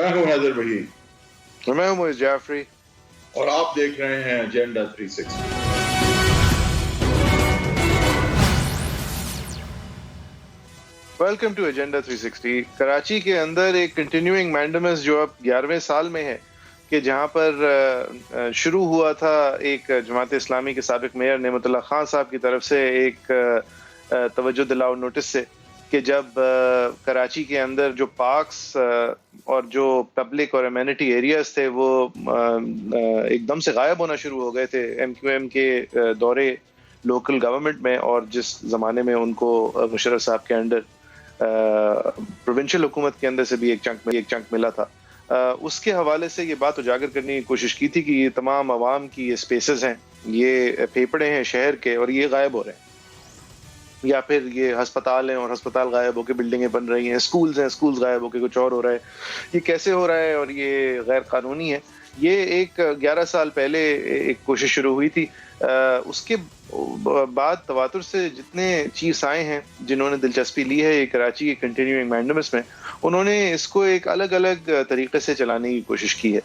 میں ہوں حیدر بھائی، میں ہوں موئز جعفری، اور آپ دیکھ رہے ہیں Agenda 360۔ Welcome to Agenda 360۔ Karachi کے اندر ایک کنٹینیوئنگ مینڈمس جو اب 11ویں سال میں ہے، کہ جہاں پر شروع ہوا تھا ایک جماعت اسلامی کے سابق میئر نعمت اللہ خان صاحب کی طرف سے ایک توجہ دلاؤ نوٹس سے، کہ جب کراچی کے اندر جو پارکس اور جو پبلک اور امینٹی ایریاز تھے وہ ایک دم سے غائب ہونا شروع ہو گئے تھے ایم کیو ایم کے دورے لوکل گورنمنٹ میں، اور جس زمانے میں ان کو مشرف صاحب کے انڈر پروونشل حکومت کے اندر سے بھی ایک چنک ملا تھا، اس کے حوالے سے یہ بات اجاگر کرنے کی کوشش کی تھی کہ یہ تمام عوام کی یہ سپیسز ہیں، یہ پھیپڑے ہیں شہر کے، اور یہ غائب ہو رہے ہیں، یا پھر یہ ہسپتال ہیں اور ہسپتال غائب ہو کے بلڈنگیں بن رہی ہیں، سکولز ہیں، سکولز غائب ہو کے کچھ اور ہو رہا ہے، یہ کیسے ہو رہا ہے اور یہ غیر قانونی ہے۔ یہ ایک 11 سال پہلے ایک کوشش شروع ہوئی تھی، اس کے بعد تواتر سے جتنے چیف آئے ہیں جنہوں نے دلچسپی لی ہے یہ کراچی کے کنٹینیوئنگ مینڈمس میں، انہوں نے اس کو ایک الگ الگ طریقے سے چلانے کی کوشش کی ہے۔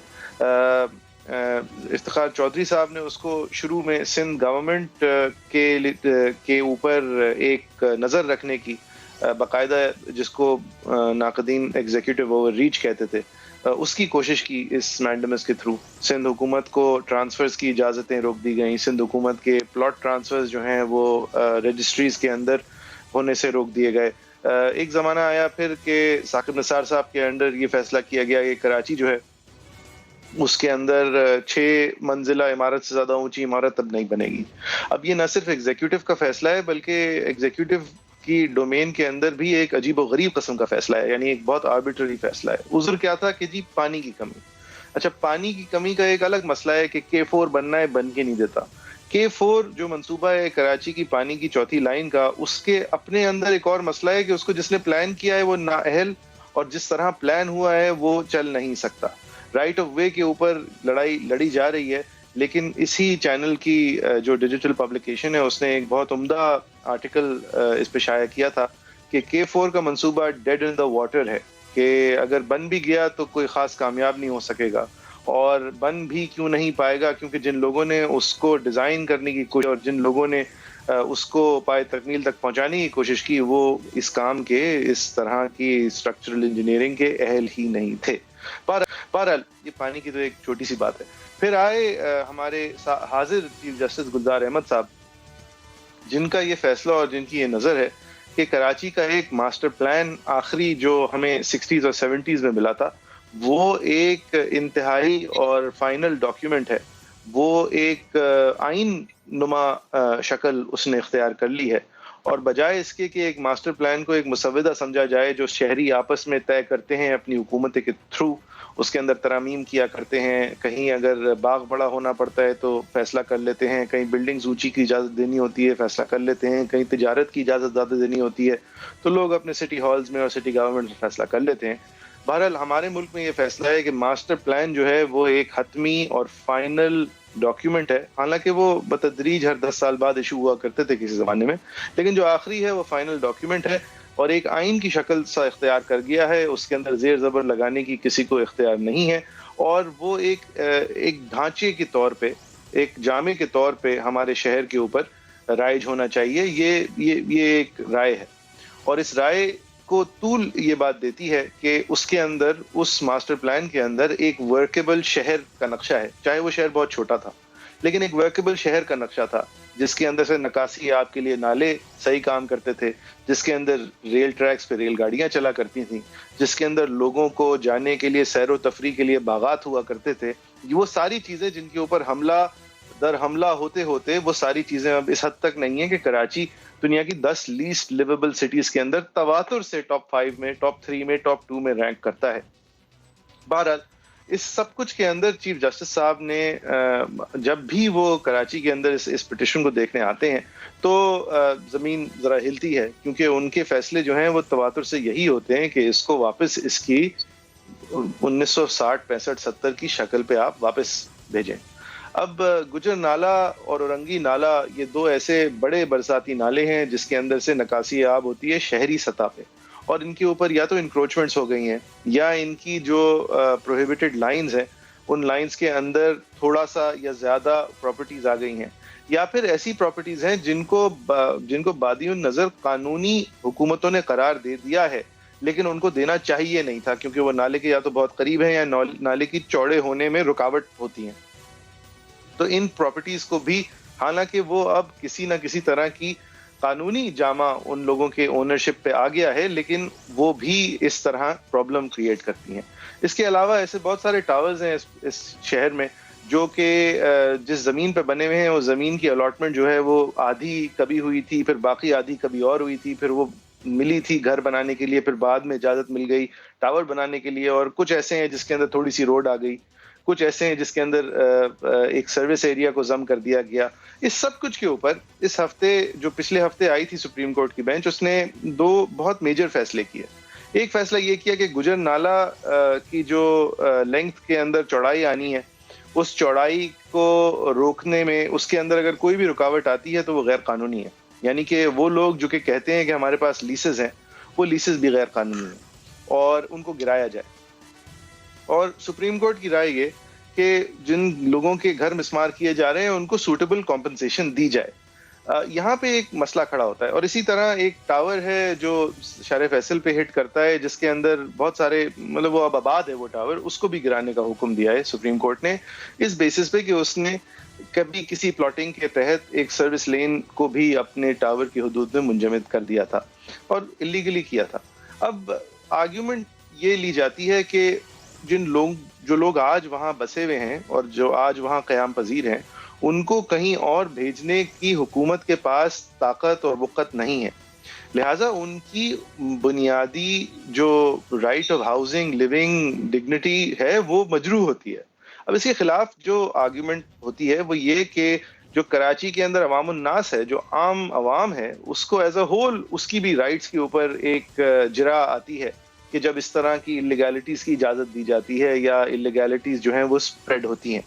افتخار چودھری صاحب نے اس کو شروع میں سندھ گورنمنٹ کے اوپر ایک نظر رکھنے کی، باقاعدہ جس کو ناقدین ایگزیکٹو اوور ریچ کہتے تھے، اس کی کوشش کی اس مینڈمس کے تھرو۔ سندھ حکومت کو ٹرانسفرز کی اجازتیں روک دی گئیں، سندھ حکومت کے پلاٹ ٹرانسفرز جو ہیں وہ رجسٹریز کے اندر ہونے سے روک دیے گئے۔ ایک زمانہ آیا پھر کہ ثاقب نثار صاحب کے انڈر یہ فیصلہ کیا گیا کہ کراچی جو ہے اس کے اندر 6 منزلہ عمارت سے زیادہ اونچی عمارت اب نہیں بنے گی۔ اب یہ نہ صرف ایگزیکٹو کا فیصلہ ہے بلکہ ایگزیکٹو کی ڈومین کے اندر بھی ایک عجیب و غریب قسم کا فیصلہ ہے، یعنی ایک بہت آربیٹری فیصلہ ہے۔ عذر کیا تھا کہ جی پانی کی کمی۔ اچھا، پانی کی کمی کا ایک الگ مسئلہ ہے کہ K4 بننا ہے، بن کے نہیں دیتا۔ K4 جو منصوبہ ہے کراچی کی پانی کی چوتھی لائن کا، اس کے اپنے اندر ایک اور مسئلہ ہے کہ اس کو جس نے پلان کیا ہے وہ نااہل، اور جس طرح پلان ہوا ہے وہ چل نہیں سکتا۔ رائٹ آف وے کے اوپر لڑائی لڑی جا رہی ہے، لیکن اسی چینل کی جو ڈیجیٹل پبلیکیشن ہے اس نے ایک بہت عمدہ آرٹیکل اس پہ شائع کیا تھا کہ K4 کا منصوبہ ڈیڈ ان دا واٹر ہے، کہ اگر بن بھی گیا تو کوئی خاص کامیاب نہیں ہو سکے گا، اور بن بھی کیوں نہیں پائے گا کیونکہ جن لوگوں نے اس کو ڈیزائن کرنے کی کوشش اور جن لوگوں نے اس کو پائے تکمیل تک پہنچانے کی کوشش کی وہ اس کام کے، اس طرح کی اسٹرکچرل انجینئرنگ کے اہل ہی نہیں تھے۔ بہرحال یہ پانی کی تو ایک چھوٹی سی بات ہے۔ پھر آئے ہمارے حاضر چیف جسٹس گلزار احمد صاحب، جن کا یہ فیصلہ اور جن کی یہ نظر ہے کہ کراچی کا ایک ماسٹر پلان آخری جو ہمیں 60s اور 70s میں ملا تھا، وہ ایک انتہائی اور فائنل ڈاکیومنٹ ہے، وہ ایک آئین نما شکل اس نے اختیار کر لی ہے، اور بجائے اس کے کہ ایک ماسٹر پلان کو ایک مسودہ سمجھا جائے جو شہری آپس میں طے کرتے ہیں اپنی حکومت کے تھرو، اس کے اندر ترامیم کیا کرتے ہیں، کہیں اگر باغ بڑا ہونا پڑتا ہے تو فیصلہ کر لیتے ہیں، کہیں بلڈنگز اونچی کی اجازت دینی ہوتی ہے فیصلہ کر لیتے ہیں، کہیں تجارت کی اجازت زیادہ دینی ہوتی ہے تو لوگ اپنے سٹی ہالز میں اور سٹی گورنمنٹ میں فیصلہ کر لیتے ہیں۔ بہرحال ہمارے ملک میں یہ فیصلہ ہے کہ ماسٹر پلان جو ہے وہ ایک حتمی اور فائنل ڈاکیومنٹ ہے، حالانکہ وہ بتدریج ہر 10 سال بعد ایشو ہوا کرتے تھے کسی زمانے میں، لیکن جو آخری ہے وہ فائنل ڈاکیومنٹ ہے، اور ایک آئین کی شکل سا اختیار کر گیا ہے، اس کے اندر زیر زبر لگانے کی کسی کو اختیار نہیں ہے، اور وہ ایک ڈھانچے کے طور پہ، ایک جامع کے طور پہ ہمارے شہر کے اوپر رائج ہونا چاہیے۔ یہ ایک رائے ہے، اور اس رائے کو طول یہ بات دیتی ہے کہ اس کے اندر، اس ماسٹر پلان کے اندر ایک ورکیبل شہر کا نقشہ ہے، چاہے وہ شہر بہت چھوٹا تھا لیکن ایک ورکیبل شہر کا نقشہ تھا، جس کے اندر سے نکاسی آپ کے لیے نالے صحیح کام کرتے تھے، جس کے اندر ریل ٹریکس پہ ریل گاڑیاں چلا کرتی تھیں، جس کے اندر لوگوں کو جانے کے لیے سیر و تفریح کے لیے باغات ہوا کرتے تھے۔ وہ ساری چیزیں جن کے اوپر حملہ در حملہ ہوتے ہوتے وہ ساری چیزیں اب اس حد تک نہیں ہیں کہ کراچی دنیا کی 10 لیسٹ لیویبل سٹیز کے اندر تواتر سے ٹاپ 5 میں، ٹاپ 3 میں، ٹاپ 2 میں رینک کرتا ہے۔ بہرحال اس سب کچھ کے اندر چیف جسٹس صاحب نے جب بھی وہ کراچی کے اندر اس پٹیشن کو دیکھنے آتے ہیں تو زمین ذرا ہلتی ہے، کیونکہ ان کے فیصلے جو ہیں وہ تواتر سے یہی ہوتے ہیں کہ اس کو واپس اس کی 1960 65 70 کی شکل پہ آپ واپس بھیجیں۔ اب گجر نالہ اور اورنگی نالہ یہ دو ایسے بڑے برساتی نالے ہیں جس کے اندر سے نکاسی آب ہوتی ہے شہری سطح پہ، اور ان کے اوپر یا تو انکروچمنٹس ہو گئی ہیں یا ان کی جو پروہیبٹڈ لائنز ہیں ان لائنز کے اندر تھوڑا سا یا زیادہ پراپرٹیز آ گئی ہیں، یا پھر ایسی پراپرٹیز ہیں جن کو بادی النظر قانونی حکومتوں نے قرار دے دیا ہے لیکن ان کو دینا چاہیے نہیں تھا کیونکہ وہ نالے کے یا تو بہت قریب ہیں یا نالے کی چوڑے ہونے میں رکاوٹ ہوتی ہیں. تو ان پراپرٹیز کو بھی، حالانکہ وہ اب کسی نہ کسی طرح کی قانونی جامہ ان لوگوں کے اونرشپ پہ آ گیا ہے، لیکن وہ بھی اس طرح پرابلم کریٹ کرتی ہیں. اس کے علاوہ ایسے بہت سارے ٹاورز ہیں اس شہر میں جو کہ جس زمین پہ بنے ہوئے ہیں وہ زمین کی الاٹمنٹ جو ہے وہ آدھی کبھی ہوئی تھی، پھر باقی آدھی کبھی اور ہوئی تھی، پھر وہ ملی تھی گھر بنانے کے لیے، پھر بعد میں اجازت مل گئی ٹاور بنانے کے لیے، اور کچھ ایسے ہیں جس کے اندر تھوڑی سی روڈ آ گئی، کچھ ایسے ہیں جس کے اندر ایک سروس ایریا کو ضم کر دیا گیا. اس سب کچھ کے اوپر اس ہفتے جو پچھلے ہفتے آئی تھی سپریم کورٹ کی بینچ، اس نے دو بہت میجر فیصلے کیے. ایک فیصلہ یہ کیا کہ گجر نالہ کی جو لینتھ کے اندر چوڑائی آنی ہے اس چوڑائی کو روکنے میں اس کے اندر اگر کوئی بھی رکاوٹ آتی ہے تو وہ غیر قانونی ہے. یعنی کہ وہ لوگ جو کہ کہتے ہیں کہ ہمارے پاس لیسز ہیں وہ لیسز بھی غیر قانونی ہیں اور ان کو گرایا جائے. اور سپریم کورٹ کی رائے یہ کہ جن لوگوں کے گھر مسمار کیے جا رہے ہیں ان کو سوٹیبل کمپنسیشن دی جائے. یہاں پہ ایک مسئلہ کھڑا ہوتا ہے. اور اسی طرح ایک ٹاور ہے جو شارع فیصل پہ ہٹ کرتا ہے جس کے اندر بہت سارے مطلب وہ اب آباد ہے وہ ٹاور، اس کو بھی گرانے کا حکم دیا ہے سپریم کورٹ نے اس بیسس پہ کہ اس نے کبھی کسی پلاٹنگ کے تحت ایک سروس لین کو بھی اپنے ٹاور کی حدود میں منجمد کر دیا تھا اور اللیگلی کیا تھا. اب آرگیومنٹ یہ لی جاتی ہے کہ جو لوگ آج وہاں بسے ہوئے ہیں اور جو آج وہاں قیام پذیر ہیں ان کو کہیں اور بھیجنے کی حکومت کے پاس طاقت اور وقت نہیں ہے، لہٰذا ان کی بنیادی جو right of housing, living, dignity ہے وہ مجروح ہوتی ہے. اب اس کے خلاف جو آرگیومنٹ ہوتی ہے وہ یہ کہ جو کراچی کے اندر عوام الناس ہے، جو عام عوام ہے، اس کو ایز اے ہول اس کی بھی رائٹس کے اوپر ایک جرا آتی ہے کہ جب اس طرح کی اللیگیلٹیز کی اجازت دی جاتی ہے یا اللیگیلٹیز جو ہیں وہ سپریڈ ہوتی ہیں.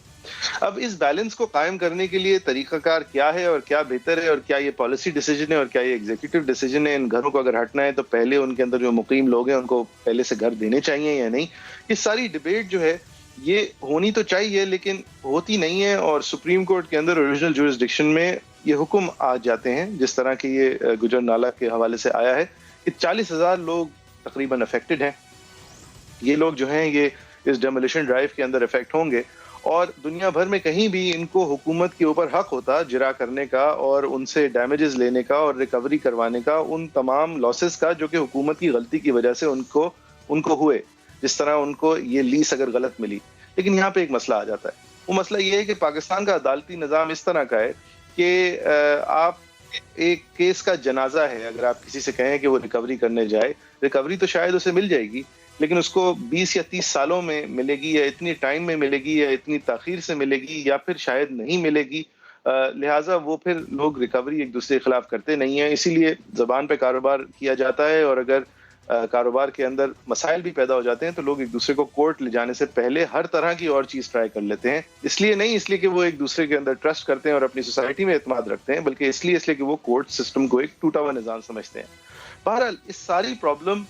اب اس بیلنس کو قائم کرنے کے لیے طریقہ کار کیا ہے اور کیا بہتر ہے اور کیا یہ پالیسی ڈیسیجن ہے اور کیا یہ ایگزیکٹو ڈیسیجن ہے. ان گھروں کو اگر ہٹنا ہے تو پہلے ان کے اندر جو مقیم لوگ ہیں ان کو پہلے سے گھر دینے چاہیے یا نہیں. یہ ساری ڈبیٹ جو ہے یہ ہونی تو چاہیے لیکن ہوتی نہیں ہے. اور سپریم کورٹ کے اندر اوریجنل جورسڈکشن میں یہ حکم آ جاتے ہیں جس طرح کہ یہ گجر نالہ کے حوالے سے آیا ہے کہ 40,000 لوگ تقریباً افیکٹڈ ہیں. یہ لوگ جو ہیں یہ اس ڈیمولیشن ڈرائیو کے اندر افیکٹ ہوں گے اور دنیا بھر میں کہیں بھی ان کو حکومت کے اوپر حق ہوتا جرا کرنے کا اور ان سے ڈیمیجز لینے کا اور ریکوری کروانے کا ان تمام لاسز کا جو کہ حکومت کی غلطی کی وجہ سے ان کو ہوئے، جس طرح ان کو یہ لیس اگر غلط ملی. لیکن یہاں پہ ایک مسئلہ آ جاتا ہے. وہ مسئلہ یہ ہے کہ پاکستان کا عدالتی نظام اس طرح کا ہے کہ آپ ایک کیس کا جنازہ ہے، اگر آپ کسی سے کہیں کہ وہ ریکوری کرنے جائے، ریکوری تو شاید اسے مل جائے گی لیکن اس کو 20 یا 30 سالوں میں ملے گی یا اتنی ٹائم میں ملے گی یا اتنی تاخیر سے ملے گی یا پھر شاید نہیں ملے گی. لہٰذا وہ پھر لوگ ریکوری ایک دوسرے کے خلاف کرتے نہیں ہیں. اسی لیے زبان پہ کاروبار کیا جاتا ہے اور اگر کاروبار کے اندر مسائل بھی پیدا ہو جاتے ہیں تو لوگ ایک دوسرے کو کورٹ لے جانے سے پہلے ہر طرح کی اور چیز ٹرائی کر لیتے ہیں. اس لیے کہ وہ ایک دوسرے کے اندر ٹرسٹ کرتے ہیں اور اپنی سوسائٹی میں اعتماد رکھتے ہیں، بلکہ اس لیے کہ وہ کورٹ سسٹم کو ایک ٹوٹا ہوا نظام سمجھتے ہیں. بہرحال اس ساری پرابلم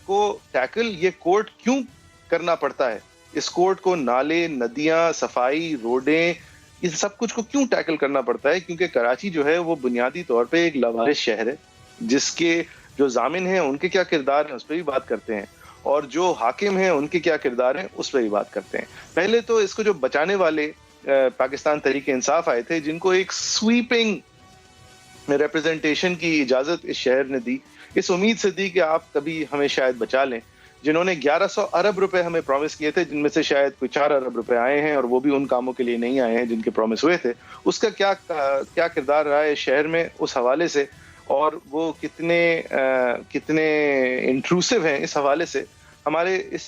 کو ٹیکل یہ کورٹ کیوں کرنا پڑتا ہے؟ اس کورٹ کو نالے، ندیاں، صفائی، روڈیں، اس سب کچھ کو کیوں ٹیکل کرنا پڑتا ہے؟ کیونکہ کراچی جو ہے وہ بنیادی طور پہ ایک لوارث شہر ہے جس کے جو ضامن ہیں ان کے کیا کردار ہیں اس پہ بھی بات کرتے ہیں اور جو حاکم ہیں ان کے کیا کردار ہیں اس پہ بھی بات کرتے ہیں. پہلے تو اس کو جو بچانے والے پاکستان تحریک انصاف آئے تھے جن کو ایک سویپنگ ریپرزنٹیشن کی اجازت اس شہر نے دی، اس امید سے دی کہ آپ کبھی ہمیں شاید بچا لیں، جنہوں نے 1100 ارب روپے ہمیں پرومس کیے تھے جن میں سے شاید کوئی 4 ارب روپے آئے ہیں اور وہ بھی ان کاموں کے لیے نہیں آئے ہیں جن کے پرومس ہوئے تھے. اس کا کیا کردار رہا ہے شہر میں اس حوالے سے اور وہ کتنے انٹروسو ہیں اس حوالے سے، ہمارے اس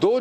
2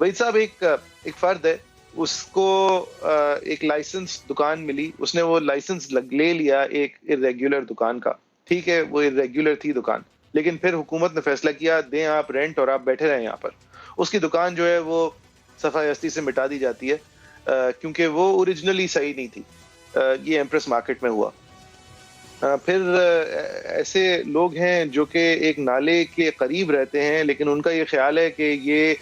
وحید صاحب ایک فرد ہے, اس کو ایک لائسنس دکان ملی, اس نے وہ لائسنس لے لیا ایک irregular دکان کا, ٹھیک ہے وہ irregular تھی دکان, لیکن پھر حکومت نے فیصلہ کیا دیں آپ رینٹ اور آپ بیٹھے رہیں یہاں پر. اس کی دکان جو ہے وہ صفحہ ہستی سے مٹا دی جاتی ہے کیونکہ وہ اوریجنلی صحیح نہیں تھی. یہ ایمپریس مارکیٹ میں ہوا. پھر ایسے لوگ ہیں جو کہ ایک نالے کے قریب رہتے ہیں لیکن ان کا یہ خیال ہے کہ یہ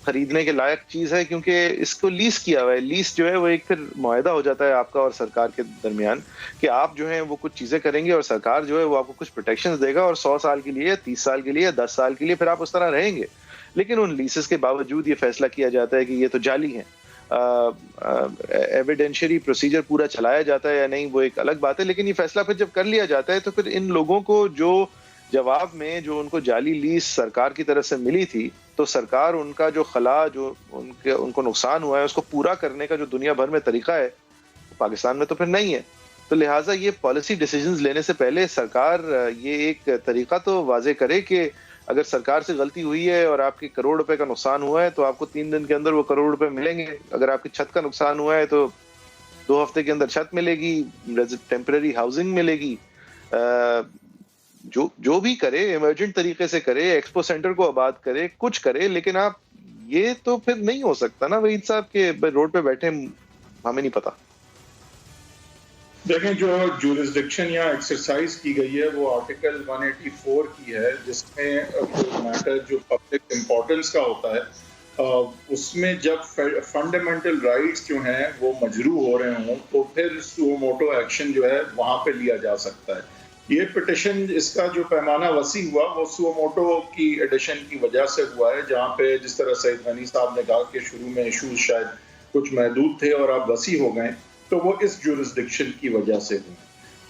خریدنے کے لائق چیز ہے کیونکہ اس کو لیز کیا ہوا ہے. لیز جو ہے وہ ایک پھر معاہدہ ہو جاتا ہے آپ کا اور سرکار کے درمیان کہ آپ جو ہیں وہ کچھ چیزیں کریں گے اور سرکار جو ہے وہ آپ کو کچھ پروٹیکشنز دے گا اور 100 سال کے لیے 30 سال کے لیے 10 سال کے لیے پھر آپ اس طرح رہیں گے. لیکن ان لیسز کے باوجود یہ فیصلہ کیا جاتا ہے کہ یہ تو جعلی ہیں. ایویڈینشری پروسیجر پورا چلایا جاتا ہے یا نہیں وہ ایک الگ بات ہے, لیکن یہ فیصلہ پھر جب کر لیا جاتا ہے تو پھر ان لوگوں کو جو جواب میں جو ان کو جعلی لیز سرکار کی طرف سے ملی تھی تو سرکار ان کا جو خلا جو ان کو نقصان ہوا ہے اس کو پورا کرنے کا جو دنیا بھر میں طریقہ ہے پاکستان میں تو پھر نہیں ہے. تو لہٰذا یہ پالیسی ڈیسیجنز لینے سے پہلے سرکار یہ ایک طریقہ تو واضح کرے کہ اگر سرکار سے غلطی ہوئی ہے اور آپ کے کروڑ روپے کا نقصان ہوا ہے تو آپ کو 3 دن کے اندر وہ کروڑ روپے ملیں گے. اگر آپ کی چھت کا نقصان ہوا ہے تو 2 ہفتے کے اندر چھت ملے گی, ٹیمپرری ہاؤسنگ ملے گی. جو بھی کرے ایمرجنٹ طریقے سے کرے, ایکسپو سینٹر کو آباد کرے, کچھ کرے, لیکن آپ یہ تو پھر نہیں ہو سکتا نا وحید صاحب کہ روڈ پہ بیٹھے ہمیں نہیں پتا. دیکھیں جو جورسڈکشن یا ایکسرسائز کی گئی ہے وہ آرٹیکل 184 کی ہے جس میں میٹر جو پبلک امپورٹنس کا ہوتا ہے اس میں جب فنڈامنٹل رائٹس جو ہیں وہ مجروح ہو رہے ہوں تو پھر سو موٹو ایکشن جو ہے وہاں پہ لیا جا سکتا ہے. یہ پٹیشن اس کا جو پیمانہ وسیع ہوا وہ سو موٹو کی ایڈیشن کی وجہ سے ہوا ہے, جہاں پہ جس طرح سعید غنی صاحب نے کہا کہ شروع میں ایشوز شاید کچھ محدود تھے اور اب وسیع ہو گئے تو وہ اس جورسڈکشن کی وجہ سے ہوئی.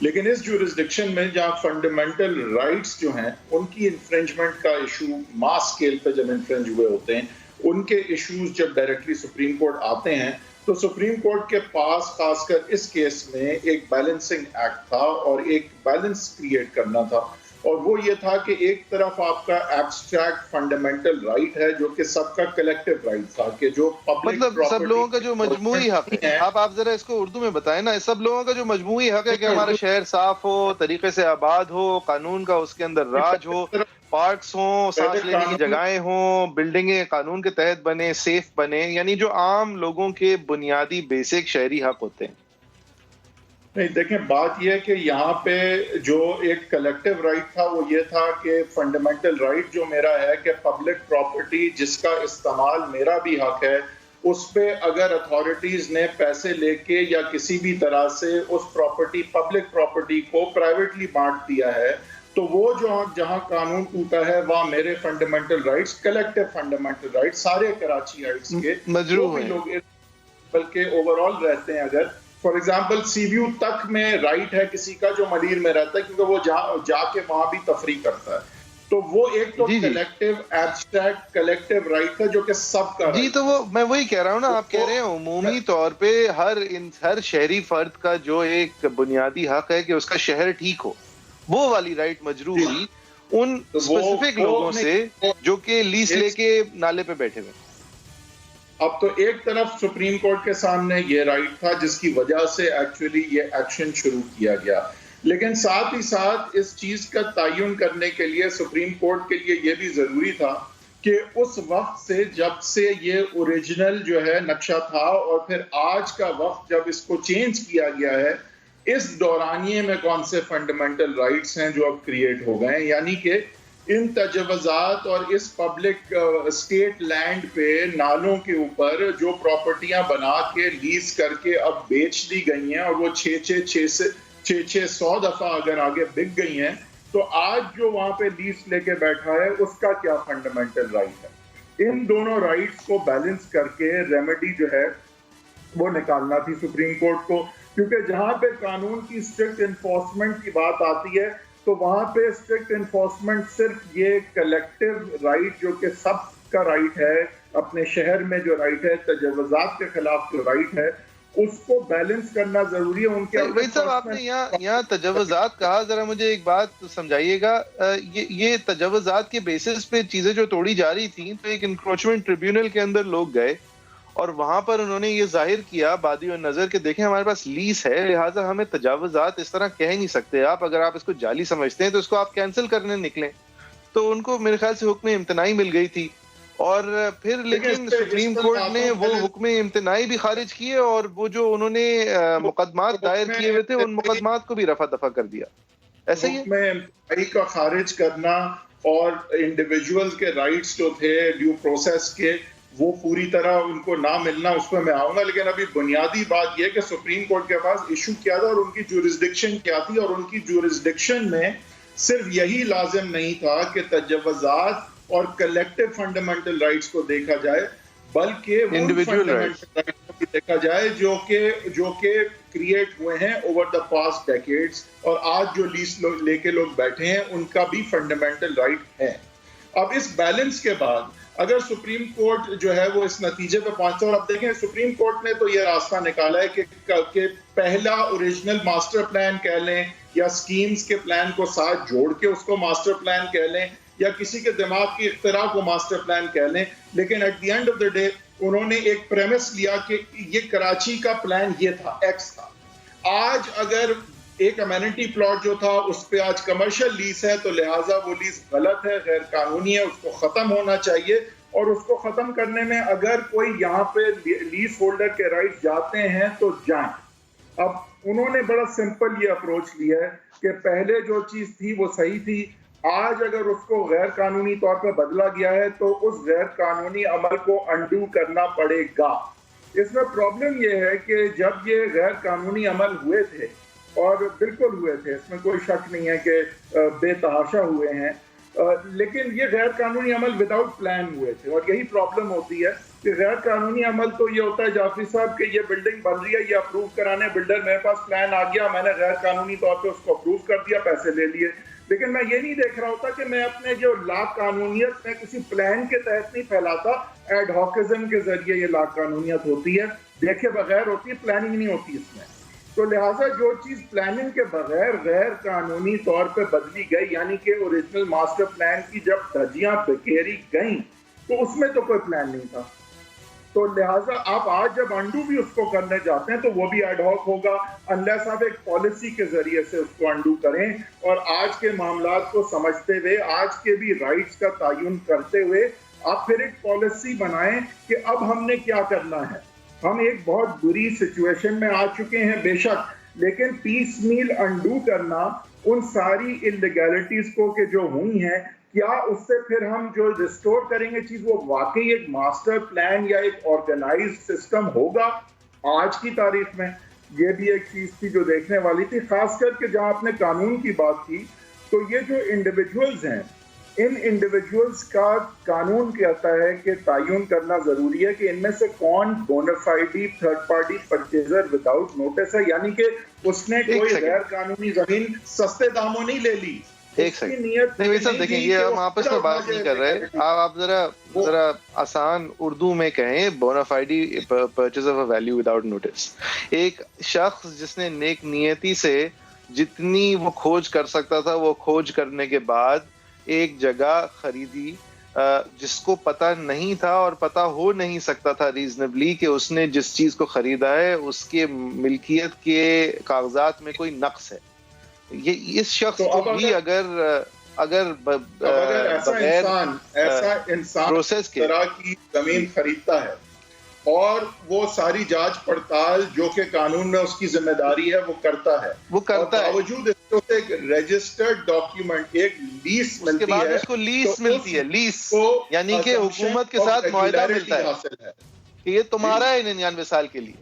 لیکن اس جورسڈکشن میں جہاں فنڈامنٹل رائٹس جو ہیں ان کی انفرنجمنٹ کا ایشو ماس اسکیل پہ جب انفرنج ہوئے ہوتے ہیں, ان کے ایشوز جب ڈائریکٹلی سپریم کورٹ آتے ہیں تو سپریم کورٹ کے پاس خاص کر اس کیس میں ایک بیلنسنگ ایکٹ تھا اور ایک بیلنس کریٹ کرنا تھا, اور وہ یہ تھا کہ ایک طرف آپ کا ایبسٹریکٹ فنڈامنٹل رائٹ ہے جو کہ سب کا کلیکٹیو رائٹ تھا کہ جو مطلب سب لوگوں کا جو مجموعی حق ہے, آپ ذرا اس کو اردو میں بتائیں نا, سب لوگوں کا جو مجموعی حق ہے کہ ہمارا شہر صاف ہو, طریقے سے آباد ہو, قانون کا اس کے اندر راج ہو, پارکس ہوں, سانس لینے کی جگہیں ہوں, بلڈنگیں قانون کے تحت بنے, سیف بنے, یعنی جو عام لوگوں کے بنیادی بیسک شہری حق ہوتے ہیں. نہیں دیکھیں بات یہ ہے کہ یہاں پہ جو ایک کلیکٹیو رائٹ تھا وہ یہ تھا کہ فنڈامنٹل رائٹ جو میرا ہے کہ پبلک پراپرٹی جس کا استعمال میرا بھی حق ہے اس پہ اگر اتھارٹیز نے پیسے لے کے یا کسی بھی طرح سے اس پراپرٹی پبلک پراپرٹی کو پرائیویٹلی بانٹ دیا ہے تو وہ جو جہاں قانون ٹوٹا ہے وہاں میرے fundamental rights collective fundamental rights سارے کراچی ہائٹس کے مجروح ہیں لوگ بلکہ اوور آل رہتے ہیں. اگر فار ایگزامپل سی ویو تک میں رائٹ ہے کسی کا جو ملیر میں رہتا ہے کیونکہ وہ جا کے وہاں بھی تفریح کرتا ہے تو وہ ایک تو کلیکٹیو ایبسٹریکٹ کلیکٹیو رائٹ ہے جو کہ سب کا جی, تو وہ میں وہی کہہ رہا ہوں نا, آپ کہہ رہے ہیں عمومی طور پہ ہر شہری فرد کا جو ایک بنیادی حق ہے کہ اس کا شہر ٹھیک ہو, وہ والی رائٹ مجروح ہوئی ان اسپیسیفک لوگوں سے جو کہ لیز لے کے نالے پہ بیٹھے ہوئے. اب تو ایک طرف سپریم کورٹ کے سامنے یہ رائٹ تھا جس کی وجہ سے ایکچولی یہ ایکشن شروع کیا گیا, لیکن ساتھ ہی ساتھ اس چیز کا تعین کرنے کے لیے سپریم کورٹ کے لیے یہ بھی ضروری تھا کہ اس وقت سے جب سے یہ اوریجنل جو ہے نقشہ تھا اور پھر آج کا وقت جب اس کو چینج کیا گیا ہے اس دورانیے میں کون سے فنڈامنٹل رائٹس ہیں جو اب کریٹ ہو گئے ہیں, یعنی کہ ان تجاوزات اور اس پبلک اسٹیٹ لینڈ پہ نالوں کے اوپر جو پراپرٹیاں بنا کے لیز کر کے اب بیچ دی گئی ہیں اور وہ 600 دفعہ اگر آگے بک گئی ہیں تو آج جو وہاں پہ لیز لے کے بیٹھا ہے اس کا کیا فنڈامنٹل رائٹ ہے. ان دونوں رائٹس کو بیلنس کر کے ریمیڈی جو ہے وہ نکالنا تھی سپریم کورٹ کو, کیونکہ جہاں پہ قانون کی اسٹرکٹ انفورسمنٹ کی بات آتی ہے تو وہاں پہ اسٹرکٹ انفورسمنٹ صرف یہ کلیکٹیو رائٹ جو کہ سب کا رائٹ ہے, اپنے شہر میں جو رائٹ ہے, تجاوزات کے خلاف جو رائٹ ہے, اس کو بیلنس کرنا ضروری ہے. ان کے وہی صاحب آپ نے یہاں تجاوزات کہا, ذرا مجھے ایک بات سمجھائیے گا. یہ تجاوزات کے بیسس پہ چیزیں جو توڑی جا رہی تھیں, تو ایک انکروچمنٹ ٹریبیونل کے اندر لوگ گئے اور وہاں پر انہوں نے یہ ظاہر کیا بادی و نظر کہ دیکھیں ہمارے پاس لیز ہے, لہٰذا ہمیں تجاوزات اس طرح کہہ نہیں سکتے آپ, اگر آپ اس کو جعلی سمجھتے ہیں تو اس کو آپ کینسل کرنے نکلیں. تو ان کو میرے خیال سے حکم امتناعی مل گئی تھی, اور پھر لیکن سپریم کورٹ نے وہ حکم امتناعی بھی خارج کیے, اور وہ جو انہوں نے مقدمات دائر کیے ہوئے تھے ان مقدمات کو بھی رفع دفع کر دیا. ایسا ہی حکم امتناعی کا خارج کرنا اور انڈیویجول کے رائٹس جو تھے ڈیو پروسیس کے, وہ پوری طرح ان کو نہ ملنا, اس پہ میں آؤں گا. لیکن ابھی بنیادی بات یہ کہ سپریم کورٹ کے پاس ایشو کیا تھا اور ان کی جورسڈکشن کیا تھی, اور ان کی جورسڈکشن میں صرف یہی لازم نہیں تھا کہ تجاوزات اور کلیکٹیو فنڈامنٹل رائٹس کو دیکھا جائے, بلکہ وہ انڈیویجول رائٹس کو بھی دیکھا جائے جو کہ کریٹ ہوئے ہیں اوور دا پاسٹ ڈیکیڈز, اور آج جو لیز لے کے لوگ بیٹھے ہیں ان کا بھی فنڈامنٹل رائٹ ہے. اب اس بیلنس کے بعد اگر سپریم کورٹ جو ہے وہ اس نتیجے پہ پہنچتا, اور اب دیکھیں سپریم کورٹ نے تو یہ راستہ نکالا ہے کہ پہلا اوریجنل ماسٹر پلان کہہ لیں یا سکیمز کے پلان کو ساتھ جوڑ کے اس کو ماسٹر پلان کہہ لیں, یا کسی کے دماغ کی اختراع کو ماسٹر پلان کہہ لیں, لیکن at the end of the day انہوں نے ایک پریمس لیا کہ یہ کراچی کا پلان یہ تھا, ایکس تھا. آج اگر ایک امینٹی پلاٹ جو تھا اس پہ آج کمرشل لیز ہے, تو لہٰذا وہ لیز غلط ہے, غیر قانونی ہے, اس کو ختم ہونا چاہیے. اور اس کو ختم کرنے میں اگر کوئی یہاں پہ لیز ہولڈر کے رائٹس جاتے ہیں تو جائیں. اب انہوں نے بڑا سمپل یہ اپروچ لیا ہے کہ پہلے جو چیز تھی وہ صحیح تھی, آج اگر اس کو غیر قانونی طور پہ بدلا گیا ہے تو اس غیر قانونی عمل کو انڈو کرنا پڑے گا. اس میں پرابلم یہ ہے کہ جب یہ غیر قانونی عمل ہوئے تھے, اور بالکل ہوئے تھے, اس میں کوئی شک نہیں ہے کہ بے تحاشا ہوئے ہیں, لیکن یہ غیر قانونی عمل وداؤٹ پلان ہوئے تھے. اور یہی پرابلم ہوتی ہے کہ غیر قانونی عمل تو یہ ہوتا ہے جعفری صاحب کہ یہ بلڈنگ بن رہی ہے, یہ اپروو کرانے بلڈر, میرے پاس پلان آ گیا, میں نے غیر قانونی طور پہ اس کو اپروو کر دیا, پیسے لے لیے. لیکن میں یہ نہیں دیکھ رہا ہوتا کہ میں اپنے جو لا قانونیت میں کسی پلان کے تحت نہیں پھیلاتا, ایڈ ہاکزم کے ذریعے یہ لا قانونیت ہوتی ہے, دیکھے بغیر ہوتی ہے, پلاننگ نہیں ہوتی اس میں. تو لہٰذا جو چیز پلاننگ کے بغیر غیر قانونی طور پہ بدلی گئی, یعنی کہ اوریجنل ماسٹر پلان کی جب دھجیاں بکھیری گئیں تو اس میں تو کوئی پلان نہیں تھا. تو لہٰذا آپ آج جب انڈو بھی اس کو کرنے جاتے ہیں تو وہ بھی ایڈ ہاک ہوگا, انلیس آپ ایک پالیسی کے ذریعے سے اس کو انڈو کریں, اور آج کے معاملات کو سمجھتے ہوئے, آج کے بھی رائٹس کا تعین کرتے ہوئے آپ پھر ایک پالیسی بنائیں کہ اب ہم نے کیا کرنا ہے. ہم ایک بہت بری سچویشن میں آ چکے ہیں بے شک, لیکن پیس میل انڈو کرنا ان ساری انلیگیلٹیز کو کہ جو ہوئی ہیں, کیا اس سے پھر ہم جو ریسٹور کریں گے چیز وہ واقعی ایک ماسٹر پلان یا ایک آرگنائزڈ سسٹم ہوگا آج کی تاریخ میں؟ یہ بھی ایک چیز تھی جو دیکھنے والی تھی. خاص کر کے جہاں آپ نے قانون کی بات کی, تو یہ جو انڈیویجولز ہیں, ان انڈیویجولز کا قانون کہتا ہے کہ تعین کرنا ضروری ہے کہ ان میں سے کون bona fide third party purchaser without notice ہے, یعنی کہ اس نے کوئی غیر قانونی زمین سستے داموں نہیں لے لی. ایک سیکنڈ نہیں صاحب دیکھیں, یہ ہم آپس میں بات نہیں کر رہے, آپ ذرا آسان اردو میں کہیں, bona fide purchase of value without notice. ایک شخص جس نے نیک نیتی سے جتنی وہ کھوج کر سکتا تھا وہ کھوج کرنے کے بعد ایک جگہ خریدی جس کو پتہ نہیں تھا اور پتہ ہو نہیں سکتا تھا ریزنیبلی کہ اس نے جس چیز کو خریدا ہے اس کے ملکیت کے کاغذات میں کوئی نقص ہے. یہ اس شخص کو بھی اگر ایسا انسان اس طرح کی زمین خریدتا ہے اور وہ ساری جانچ پڑتال جو کہ قانون میں اس کی ذمہ داری ہے وہ کرتا ہے, باوجود اس کو ایک رجسٹرڈ ڈاکیومنٹ, ایک لیس ملتی ہے, اس کو لیس ملتی ہے, لیس یعنی کہ حکومت کے ساتھ معاہدہ ملتا ہے کہ یہ تمہارا ہے 99 سال کے لیے.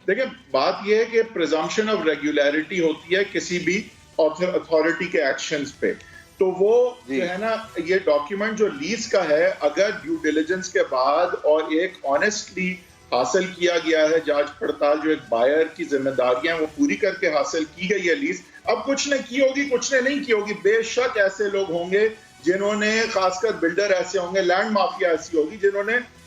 دیکھیں بات یہ ہے کہ پریزمپشن آف ریگولیرٹی ہوتی ہے کسی بھی اتھارٹی کے ایکشنز پہ, تو وہ جو ہے نا یہ ڈاکیومنٹ جو لیز کا ہے, اگر ڈیو ڈیلیجنس کے بعد اور ایک آنیسٹلی حاصل کیا گیا ہے, جانچ پڑتال جو ایک بائر کی ذمہ داریاں وہ پوری کر کے حاصل کی گئی ہے لیز. اب کچھ نے کی ہوگی کچھ نے نہیں کی ہوگی, بے شک ایسے لوگ ہوں گے جنہوں نے, خاص کر بلڈر ایسے ہوں گے, لینڈ مافیا ایسی ہوگی جنہوں نے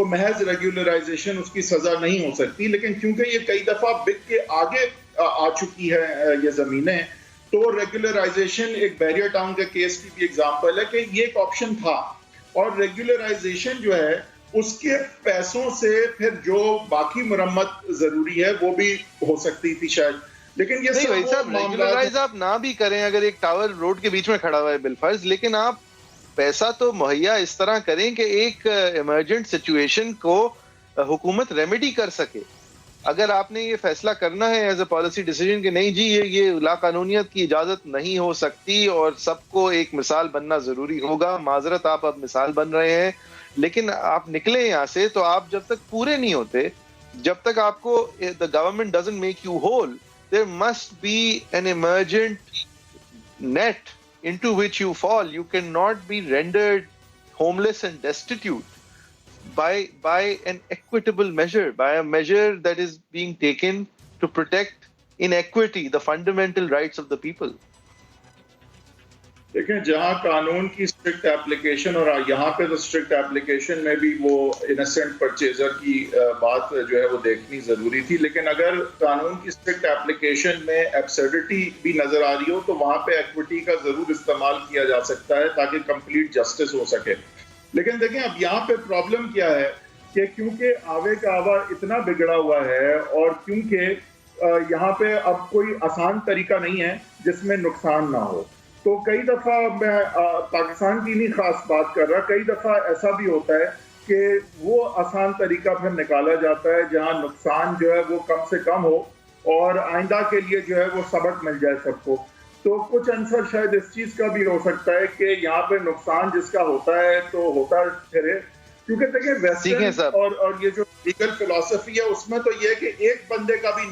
تو محض ریگولرائزیشن اس کی سزا نہیں ہو سکتی. لیکن کیونکہ یہ کئی دفعہ بک کے آگے آ چکی ہے یہ زمینیں, تو ریگولرائزیشن ایک بیریر ٹاؤن کے کیس کی بھی ایگزامپل ہے کہ یہ ایک آپشن تھا, اور ریگولرائزیشن جو ہے اس کے پیسوں سے پھر جو باقی مرمت ضروری ہے وہ بھی ہو سکتی تھی شاید. لیکن یہ نہیں بھائی صاحب, ریگولرائز آپ نہ بھی کریں, اگر ایک ٹاور روڈ کے بیچ میں کھڑا ہوا ہے بالفرض, لیکن آپ پیسہ تو مہیا اس طرح کریں کہ ایک ایمرجنٹ سچویشن کو حکومت ریمیڈی کر سکے. اگر آپ نے یہ فیصلہ کرنا ہے ایز اے پالیسی ڈیسیجن کہ نہیں جی یہ لا قانونیت کی اجازت نہیں ہو سکتی اور سب کو ایک مثال بننا ضروری ہوگا, معذرت آپ اب مثال بن رہے ہیں, لیکن آپ نکلیں یہاں سے, تو آپ جب تک پورے نہیں ہوتے, جب تک آپ کو the government doesn't make you whole, there must be an emergent net into which you fall. You cannot be rendered homeless and destitute by an equitable measure, by a measure that is being taken to protect in equity the fundamental rights of the people. دیکھیں جہاں قانون کی strict application, اور یہاں پہ تو strict application میں بھی وہ انسینٹ پرچیزر کی بات جو ہے وہ دیکھنی ضروری تھی, لیکن اگر قانون کی اسٹرکٹ اپلیکیشن میں ایبسرڈٹی بھی نظر آ رہی ہو تو وہاں پہ ایکوٹی کا ضرور استعمال کیا جا سکتا ہے تاکہ کمپلیٹ جسٹس ہو سکے. لیکن دیکھیں اب یہاں پہ پرابلم کیا ہے کہ کیونکہ آوے کا آوا اتنا بگڑا ہوا ہے, اور کیونکہ یہاں پہ اب کوئی آسان طریقہ نہیں ہے جس میں نقصان نہ ہو, تو کئی دفعہ میں پاکستان کی نہیں خاص بات کر رہا, کئی دفعہ ایسا بھی ہوتا ہے کہ وہ آسان طریقہ پھر نکالا جاتا ہے جہاں نقصان جو ہے وہ کم سے کم ہو اور آئندہ کے لیے جو ہے وہ سبق مل جائے سب کو. تو کچھ عنصر شاید اس چیز کا بھی ہو سکتا ہے کہ یہاں پہ نقصان جس کا ہوتا ہے تو ہوتا پھرے, کیونکہ دیکھیں ویسٹرن اور یہ جو لیگل فلسفی ہے اس میں تو یہ ہے کہ ایک بندے کا بھی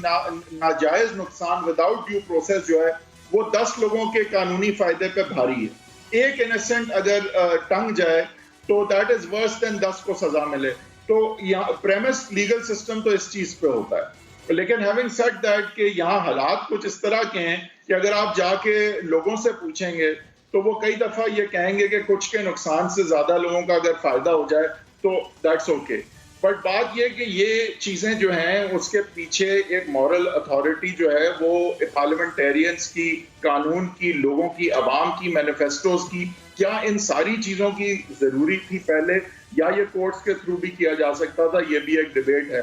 ناجائز نقصان وداؤٹ ڈیو پروسیس جو ہے وہ 10 لوگوں کے قانونی فائدے پہ بھاری ہے. ایک انسنٹ اگر ٹنگ جائے تو دیٹ از ورس دین 10 کو سزا ملے. تو یہاں پریمس لیگل سسٹم تو اس چیز پہ ہوتا ہے. لیکن ہیونگ سیڈ دیٹ کہ یہاں حالات کچھ اس طرح کے ہیں کہ اگر آپ جا کے لوگوں سے پوچھیں گے تو وہ کئی دفعہ یہ کہیں گے کہ کچھ کے نقصان سے زیادہ لوگوں کا اگر فائدہ ہو جائے تو دیٹس اوکے. بٹ بات یہ کہ یہ چیزیں جو ہیں اس کے پیچھے ایک مورل اتھارٹی جو ہے وہ پارلیمنٹیرینز کی, قانون کی, لوگوں کی, عوام کی, مینیفیسٹوز کی, کیا ان ساری چیزوں کی ضروری تھی پہلے, یا یہ کورٹس کے تھرو بھی کیا جا سکتا تھا, یہ بھی ایک ڈیبیٹ ہے.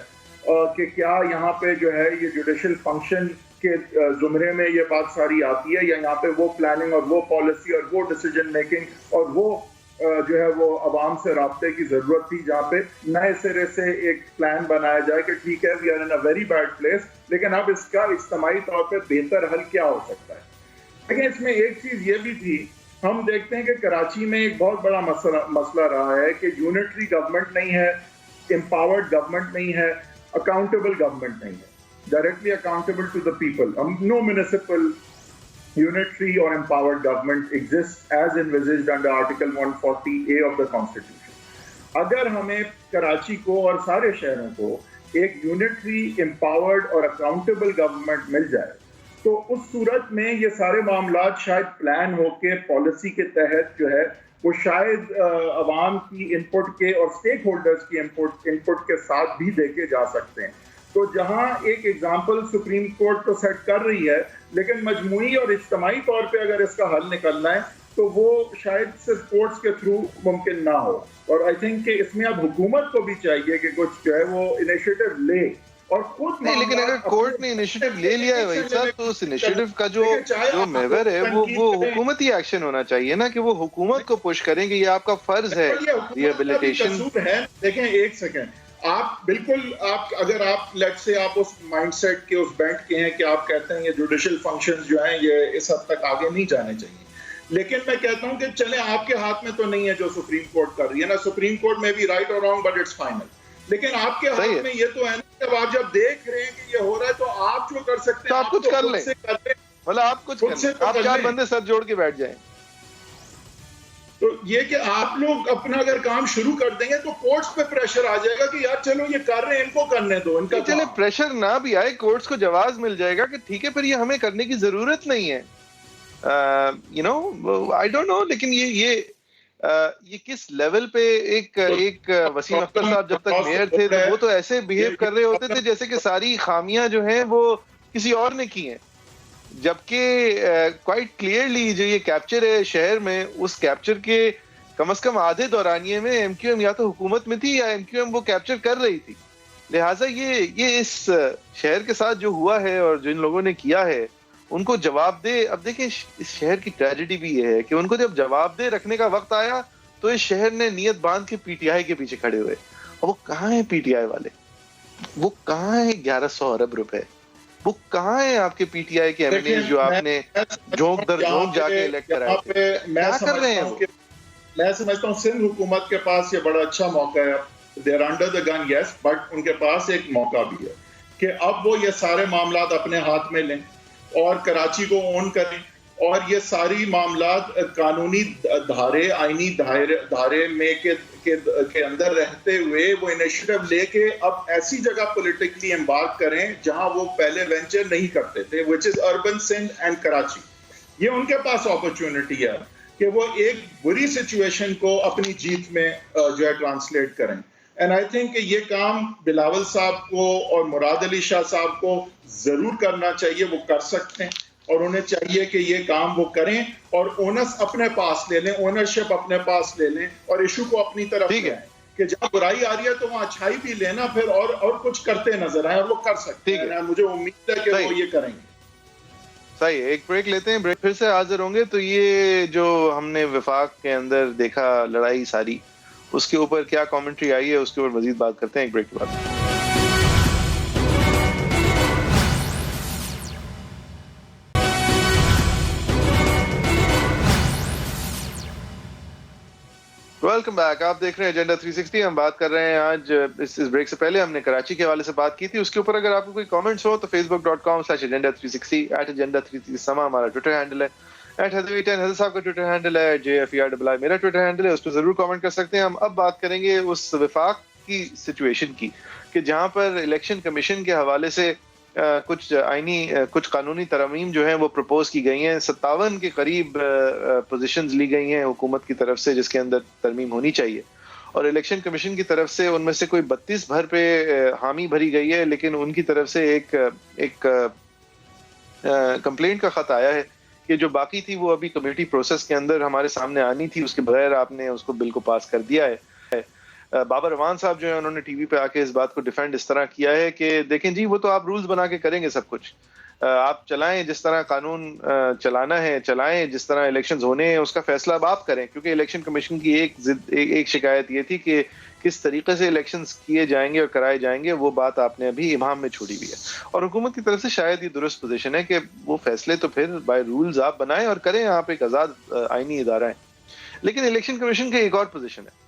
کہ کیا یہاں پہ جو ہے یہ جوڈیشل فنکشن کے زمرے میں یہ بات ساری آتی ہے, یا یہاں پہ وہ پلاننگ اور وہ پالیسی اور وہ ڈیسیجن میکنگ اور وہ جو ہے وہ عوام سے رابطے کی ضرورت تھی, جہاں پہ نئے سرے سے ایک پلان بنایا جائے کہ ٹھیک ہے we are in a very bad place, لیکن اب اس کا اجتماعی طور پہ بہتر حل کیا ہو سکتا ہے. لیکن اس میں ایک چیز یہ بھی تھی, ہم دیکھتے ہیں کہ کراچی میں ایک بہت بڑا مسئلہ رہا ہے کہ یونٹری گورنمنٹ نہیں ہے, امپاورڈ گورنمنٹ نہیں ہے, اکاؤنٹیبل گورنمنٹ نہیں ہے, directly accountable to the people. No municipal unitary or empowered government exists as envisaged under Article 140A of the Constitution. اگر ہمیں کراچی کو اور سارے شہروں کو ایک یونٹری, امپاورڈ اور اکاؤنٹیبل گورنمنٹ مل جائے تو اس صورت میں یہ سارے معاملات شاید پلان ہو کے پالیسی کے تحت جو ہے وہ شاید عوام کی انپٹ کے اور اسٹیک ہولڈرز کی انپٹ کے ساتھ بھی دیکھے جا سکتے ہیں. تو جہاں ایک ایگزامپل سپریم کورٹ تو سیٹ کر رہی ہے, لیکن مجموعی اور اجتماعی طور پہ اگر اس کا حل نکلنا ہے تو وہ شاید صرف کورٹس کے تھرو ممکن نہ ہو. اور آئی تھنک کہ اس میں اب حکومت کو بھی چاہیے کہ کچھ جو ہے وہ انیشیٹو لے اور خود نہیں. لیکن اگر کورٹ نے انیشیٹو لے لیا ہے وہی صاحب, تو اس انیشیٹو کا جو محور ہے وہ حکومتی ایکشن ہونا چاہیے نا, کہ وہ حکومت کو پش کریں کہ یہ آپ کا فرض ہے ریہیبلیٹیشن. دیکھیں ایک سیکنڈ, آپ بالکل اگر آپ لیٹ سے آپ اس مائنڈ سیٹ کے اس بینٹ کے ہیں کہ آپ کہتے ہیں یہ جوڈیشل فنکشنز جو ہیں یہ اس حد تک آگے نہیں جانے چاہیے, لیکن میں کہتا ہوں کہ چلیں آپ کے ہاتھ میں تو نہیں ہے جو سپریم کورٹ کر رہی ہے نا, سپریم کورٹ میں بھی رائٹ اور رانگ بٹ اٹس فائنل, لیکن آپ کے ہاتھ میں یہ تو ہے نا, جب آپ جب دیکھ رہے ہیں کہ یہ ہو رہا ہے تو آپ جو کر سکتے ہیں آپ کچھ کر لیں, مطلب آپ کچھ کر لیں, آپ 4 بندے سر جوڑ کے بیٹھ جائیں. تو یہ کہ آپ لوگ اپنا اگر کام شروع کر دیں گے تو کورٹس پہ پریشر آ جائے گا کہ یار چلو یہ کر رہے ہیں ان کو کرنے دو, ان کا چلے پریشر نہ بھی آئے, کورٹس کو جواز مل جائے گا کہ ٹھیک ہے پھر یہ ہمیں کرنے کی ضرورت نہیں ہے. You know I don't know, لیکن یہ یہ کس لیول پہ ایک وسیم اختر صاحب جب تک میئر تھے تو وہ تو ایسے بہیو کر رہے ہوتے تھے جیسے کہ ساری خامیاں جو ہیں وہ کسی اور نے کی ہیں، جبکہ کوائٹ کلیئرلی جو یہ کیپچر ہے شہر میں، اس کیپچر کے کم از کم آدھے دورانیے میں ایم کیو ایم یا تو حکومت میں تھی یا ایم کیو ایم وہ کیپچر کر رہی تھی. لہٰذا یہ اس شہر کے ساتھ جو ہوا ہے اور جن لوگوں نے کیا ہے ان کو جواب دے. اب دیکھیں اس شہر کی ٹریجڈی بھی یہ ہے کہ ان کو جب جواب دے رکھنے کا وقت آیا تو اس شہر نے نیت باندھ کے پی ٹی آئی کے پیچھے کھڑے ہوئے. اور وہ کہاں ہیں پی ٹی آئی والے؟ وہ کہاں ہیں 1100 ارب روپے؟ وہ کہاں ہیں آپ کے پی ٹی آئی کے ایم این اے جو آپ نے جھونک در جھونک جا کے الیکٹ کرائے تھے؟ کیا کر رہے ہیں وہ؟ میں سمجھتا ہوں سندھ حکومت کے پاس یہ بڑا اچھا موقع ہے. دیر under the gun yes, but in کے پاس ایک موقع بھی ہے کہ اب وہ یہ سارے معاملات اپنے ہاتھ میں لیں اور کراچی کو اون کریں، اور یہ ساری معاملات قانونی دھارے، آئینی دھارے میں کے اندر رہتے ہوئے وہ انیشیٹو لے کے اب ایسی جگہ پولیٹیکلی امبارک کریں جہاں وہ پہلے وینچر نہیں کرتے تھے، وچ از اربن سندھ اینڈ کراچی. یہ ان کے پاس اپرچونٹی ہے کہ وہ ایک بری سچویشن کو اپنی جیت میں جو ہے ٹرانسلیٹ کریں. اینڈ آئی تھنک کہ یہ کام بلاول صاحب کو اور مراد علی شاہ صاحب کو ضرور کرنا چاہیے. وہ کر سکتے ہیں اور انہیں چاہیے کہ یہ کام وہ کریں اور اونرس اپنے پاس لے لیں، اونرشپ اپنے پاس لے لیں اور ایشو کو اپنی طرف لے لیں کہ جہاں برائی آ رہی ہے تو وہاں اچھائی بھی لینا پھر اور کچھ کرتے نظر آئیں، اور وہ کر سکتے ہیں. مجھے امید ہے کہ وہ یہ کریں گے. صحیح. ایک بریک لیتے ہیں، بریک پھر سے حاضر ہوں گے. تو یہ جو ہم نے وفاق کے اندر دیکھا لڑائی ساری، اس کے اوپر کیا کامنٹری آئی ہے اس کے اوپر مزید بات کرتے ہیں ایک بریک کے بعد. Welcome back. آپ دیکھ رہے ہیں ایجنڈا 360. ہم بات کر رہے ہیں آج اس بریک سے پہلے ہم نے کراچی کے حوالے سے بات کی تھی. اس کے اوپر اگر آپ کو کوئی کامنٹس ہو تو facebook.com/agenda360 @agenda360 سما ہمارا ٹویٹر ہینڈل ہے، @حضرت صاحب کا ٹویٹر ہینڈل ہے، JFER میرا ٹویٹر ہینڈل ہے، اس پہ ضرور کامنٹ کر سکتے ہیں. ہم اب بات کریں گے اس وفاق کی سچویشن کی کہ جہاں پر الیکشن کمیشن کے حوالے سے کچھ قانونی ترامیم جو ہیں وہ پروپوز کی گئی ہیں. 57 کے قریب پوزیشنز لی گئی ہیں حکومت کی طرف سے جس کے اندر ترمیم ہونی چاہیے، اور الیکشن کمیشن کی طرف سے ان میں سے کوئی 32 بھر پہ حامی بھری گئی ہے، لیکن ان کی طرف سے ایک کمپلینٹ کا خط آیا ہے کہ جو باقی تھی وہ ابھی کمیٹی پروسیس کے اندر ہمارے سامنے آنی تھی، اس کے بغیر آپ نے اس کو بل کو پاس کر دیا ہے. بابر روان صاحب جو ہے انہوں نے ٹی وی پہ آ کے اس بات کو ڈیفینڈ اس طرح کیا ہے کہ دیکھیں جی وہ تو آپ رولز بنا کے کریں گے، سب کچھ آپ چلائیں، جس طرح قانون چلانا ہے چلائیں، جس طرح الیکشنز ہونے ہیں اس کا فیصلہ اب آپ کریں. کیونکہ الیکشن کمیشن کی ایک شکایت یہ تھی کہ کس طریقے سے الیکشنز کیے جائیں گے اور کرائے جائیں گے وہ بات آپ نے ابھی ابہام میں چھوڑی ہوئی ہے، اور حکومت کی طرف سے شاید یہ درست پوزیشن ہے کہ وہ فیصلے تو پھر بائی رولز آپ بنائیں اور کریں، آپ ایک آزاد آئینی ادارہ ہیں. لیکن الیکشن کمیشن کا ایک اور پوزیشن ہے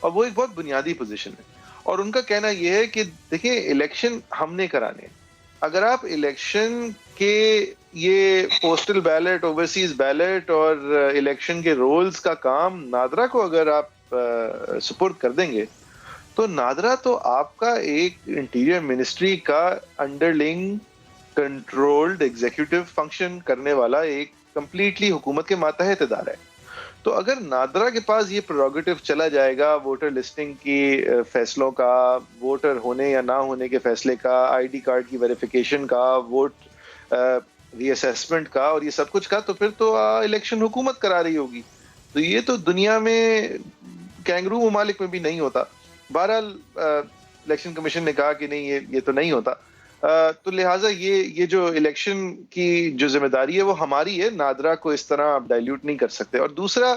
اور وہ ایک بہت بنیادی پوزیشن ہے، اور ان کا کہنا یہ ہے کہ دیکھیں الیکشن ہم نے کرانے ہیں. اگر آپ الیکشن کے یہ پوسٹل بیلٹ، اوورسیز بیلٹ اور الیکشن کے رولز کا کام نادرا کو اگر آپ سپورٹ کر دیں گے تو نادرا تو آپ کا ایک انٹیریئر منسٹری کا انڈرلنگ کنٹرولڈ ایگزیکٹو فنکشن کرنے والا ایک کمپلیٹلی حکومت کے ماتحت ادارہ ہے. تو اگر نادرا کے پاس یہ پروگیٹو چلا جائے گا ووٹر لسٹنگ کی فیصلوں کا، ووٹر ہونے یا نہ ہونے کے فیصلے کا، آئی ڈی کارڈ کی ویریفیکیشن کا، ووٹ ری اسیسمنٹ کا اور یہ سب کچھ کا، تو پھر تو الیکشن حکومت کرا رہی ہوگی. تو یہ تو دنیا میں کینگرو ممالک میں بھی نہیں ہوتا. بہرحال الیکشن کمیشن نے کہا کہ نہیں یہ تو نہیں ہوتا. تو لہٰذا یہ جو الیکشن کی جو ذمہ داری ہے وہ ہماری ہے، نادرا کو اس طرح آپ ڈائلیوٹ نہیں کر سکتے. اور دوسرا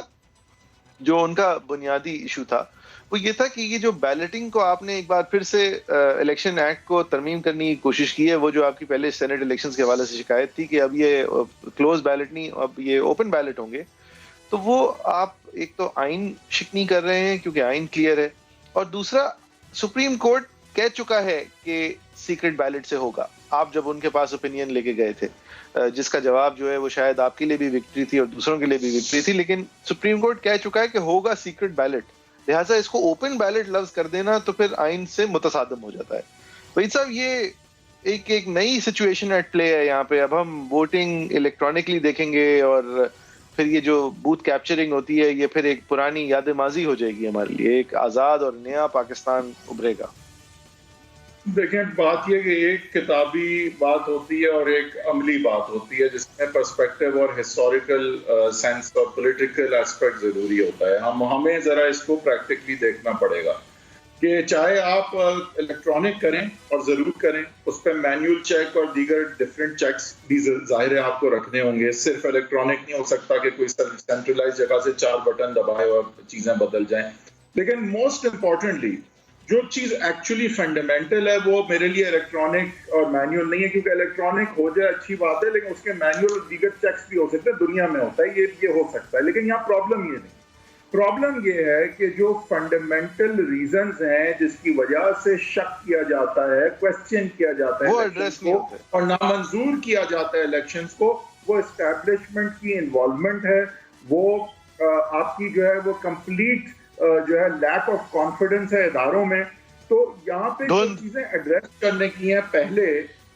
جو ان کا بنیادی ایشو تھا وہ یہ تھا کہ یہ جو بیلٹنگ کو آپ نے ایک بار پھر سے الیکشن ایکٹ کو ترمیم کرنے کی کوشش کی ہے، وہ جو آپ کی پہلے سینٹ الیکشنز کے حوالے سے شکایت تھی کہ اب یہ کلوز بیلٹ نہیں، اب یہ اوپن بیلٹ ہوں گے، تو وہ آپ ایک تو آئین شکنی کر رہے ہیں کیونکہ آئین کلیئر ہے، اور دوسرا سپریم کورٹ کہہ چکا ہے کہ سیکرٹ بیلٹ سے ہوگا. آپ جب ان کے پاس اوپینین لے کے گئے تھے جس کا جواب جو ہے وہ شاید آپ کے لیے بھی وکٹری تھی اور دوسروں کے لیے بھی وکٹری تھی، لیکن سپریم کورٹ کہہ چکا ہے کہ ہوگا سیکرٹ بیلٹ. لہٰذا اس کو اوپن بیلٹ لفظ کر دینا تو پھر آئین سے متصادم ہو جاتا ہے. وحید صاحب یہ ایک نئی سچویشن ایٹ پلے ہے یہاں پہ. اب ہم ووٹنگ الیکٹرانکلی دیکھیں گے اور پھر یہ جو بوتھ کیپچرنگ ہوتی ہے یہ پھر ایک پرانی یاد ماضی ہو جائے گی ہمارے لیے، ایک آزاد اور نیا پاکستان ابھرے گا؟ دیکھیں بات یہ کہ ایک کتابی بات ہوتی ہے اور ایک عملی بات ہوتی ہے، جس میں پرسپیکٹو اور ہسٹوریکل سینس اور پولیٹیکل ایسپیکٹ ضروری ہوتا ہے. ہمیں ذرا اس کو پریکٹیکلی دیکھنا پڑے گا کہ چاہے آپ الیکٹرانک کریں اور ضرور کریں، اس پہ مینول چیک اور دیگر ڈفرینٹ چیکس بھی ظاہر ہے آپ کو رکھنے ہوں گے. صرف الیکٹرانک نہیں ہو سکتا کہ کوئی سینٹرلائز جگہ سے 4 بٹن دبائے اور چیزیں بدل جائیں. لیکن موسٹ امپورٹنٹلی جو چیز ایکچولی فنڈامنٹل ہے وہ میرے لیے الیکٹرانک اور مینول نہیں ہے، کیونکہ الیکٹرانک ہو جائے اچھی بات ہے، لیکن اس کے مینول اور دیگر چیکس بھی ہو سکتے ہیں. دنیا میں ہوتا ہے، یہ ہو سکتا ہے. لیکن یہاں پرابلم یہ نہیں، پرابلم یہ ہے کہ جو فنڈامنٹل ریزنز ہیں جس کی وجہ سے شک کیا جاتا ہے، کوسچن کیا جاتا ہے الیکشنز کو اور نامنظور کیا جاتا ہے الیکشنز کو، وہ اسٹیبلشمنٹ کی انوالومنٹ ہے، وہ آپ کی جو ہے وہ کمپلیٹ جو ہے لیک آف کانفیڈنس ہے اداروں میں. تو یہاں پہ جو چیزیں ایڈریس کرنے کی ہیں پہلے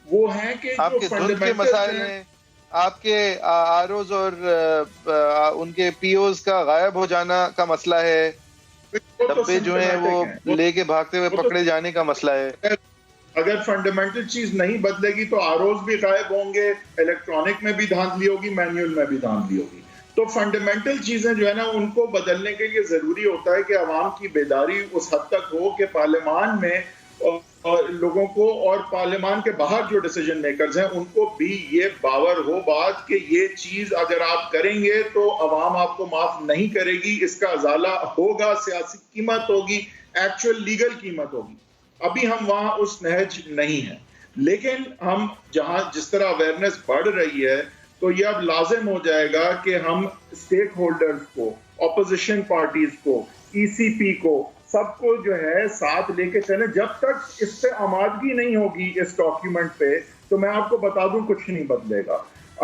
وہ ہیں کہ آپ کے دھند کے مسائل ہیں، آپ کے آروز اور ان کے پی اوز کا غائب ہو جانا کا مسئلہ ہے، ڈبے جو ہیں وہ لے کے بھاگتے ہوئے پکڑے جانے کا مسئلہ ہے. اگر فنڈامنٹل چیز نہیں بدلے گی تو آروز بھی غائب ہوں گے، الیکٹرانک میں بھی دھاندلی ہوگی، مینول میں بھی دھاندلی ہوگی. تو فنڈامنٹل چیزیں جو ہے نا ان کو بدلنے کے لیے ضروری ہوتا ہے کہ عوام کی بیداری اس حد تک ہو کہ پارلیمان میں لوگوں کو اور پارلیمان کے باہر جو ڈیسیجن میکرز ہیں ان کو بھی یہ باور ہو بات کہ یہ چیز اگر آپ کریں گے تو عوام آپ کو معاف نہیں کرے گی، اس کا ازالہ ہوگا، سیاسی قیمت ہوگی، ایکچوئل لیگل قیمت ہوگی. ابھی ہم وہاں اس نہج نہیں ہیں، لیکن ہم جہاں جس طرح اویئرنیس بڑھ رہی ہے تو یہ اب لازم ہو جائے گا کہ ہم اسٹیک ہولڈرز کو، اپوزیشن پارٹیز کو، ای سی پی کو، سب کو جو ہے ساتھ لے کے چلیں. جب تک اس پہ آمادگی نہیں ہوگی اس ڈاکیومنٹ پہ تو میں آپ کو بتا دوں کچھ نہیں بدلے گا.